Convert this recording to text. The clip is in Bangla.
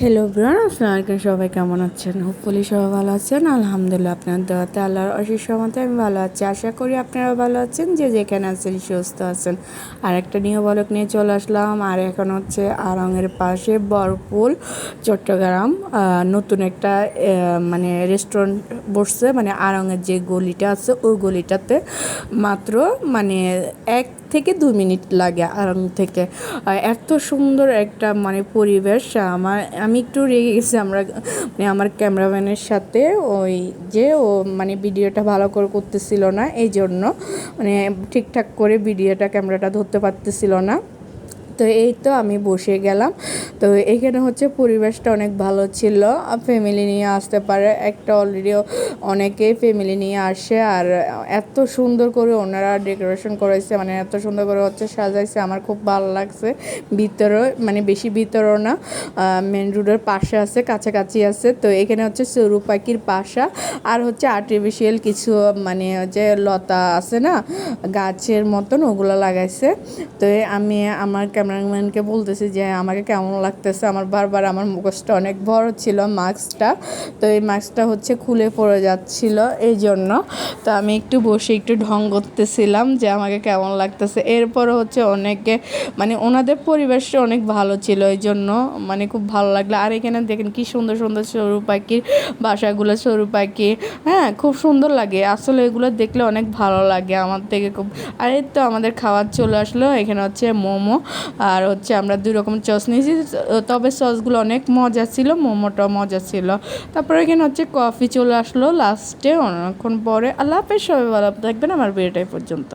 হ্যালো এভরিওয়ান, আসসালামু আলাইকুম। সবাই কেমন আছেন? হোপফুলি সবাই ভালো আছেন। আলহামদুলিল্লাহ, আপনার দোয়াতে আল্লাহর অশেষ রহমতে আমি ভালো আছি। আশা করি আপনারা ভালো আছেন, যে যেখানে আছেন সুস্থ আছেন। আর একটা নিউ ব্লগ নিয়ে চলে আসলাম। আর এখন হচ্ছে আড়ংয়ের পাশে বরপুল চট্টগ্রাম নতুন একটা মানে রেস্টুরেন্ট বসছে। মানে আড়ংয়ের যে গলিটা আছে ওই গলিটাতে মাত্র মানে 1 থেকে 2 মিনিট লাগে আড়ং থেকে। এত সুন্দর একটা মানে পরিবেশ। আমি একটু রেগে গেছি মানে আমার ক্যামেরাম্যানের সাথে, ওই যে ও মানে ভিডিওটা ভালো করে করতেছিল না, এই জন্য মানে ঠিকঠাক করে ভিডিওটা ক্যামেরাটা ধরতে পারতেছিল না। তো এই তো আমি বসে গেলাম। তো এখানে হচ্ছে পরিবেশটা অনেক ভালো ছিল, ফ্যামিলি নিয়ে আসতে পারে। একটা অলরেডি অনেকেই ফ্যামিলি নিয়ে আসে। আর এত সুন্দর করে ওনারা ডেকোরেশন করেছে, মানে এত সুন্দর করে হচ্ছে সাজাইছে, আমার খুব ভালো লাগছে। ভিতরে মানে বেশি ভিতরও না, মেন রোডের পাশে আছে, কাছাকাছি আছে। তো এখানে হচ্ছে চড়ুই পাখির বাসা আর হচ্ছে আর্টিফিশিয়াল কিছু মানে যে লতা আছে না গাছের মতন, ওগুলো লাগাইছে। তো আমি আমার ক্যামেরাম্যানকে বলতেছি যে আমাকে কেমন লাগতেছে। বারবার আমার মুখোশটা অনেক বড় ছিল, মাস্কটা। তো এই মাস্কটা হচ্ছে খুলে পড়ে যাচ্ছিল, এই জন্য। তো আমি একটু বসে একটু ঢং করতেছিলাম যে আমাকে কেমন লাগতেছে। এরপরও হচ্ছে অনেকে মানে ওনাদের পরিবেশটা অনেক ভালো ছিল, এই জন্য মানে খুব ভালো লাগলো। আর এখানে দেখেন কি সুন্দর সুন্দর চড়ুই পাখির বাসাগুলো, চড়ুই পাখি, হ্যাঁ, খুব সুন্দর লাগে আসলে। এগুলো দেখলে অনেক ভালো লাগে আমার থেকে খুব। আর এই তো আমাদের খাবার চলে আসলো। এখানে হচ্ছে মোমো আর হচ্ছে আমরা 2 রকম সস নিয়েছি, তবে সসগুলো অনেক মজা ছিল, মোমোটাও মজা ছিল। তারপরে এখানে হচ্ছে কফি চলে আসলো লাস্টে অনেকক্ষণ পরে। আল্লাহ হাফেজ, সবাই ভালো থাকবেন। আমার ভিডিওটাই পর্যন্ত।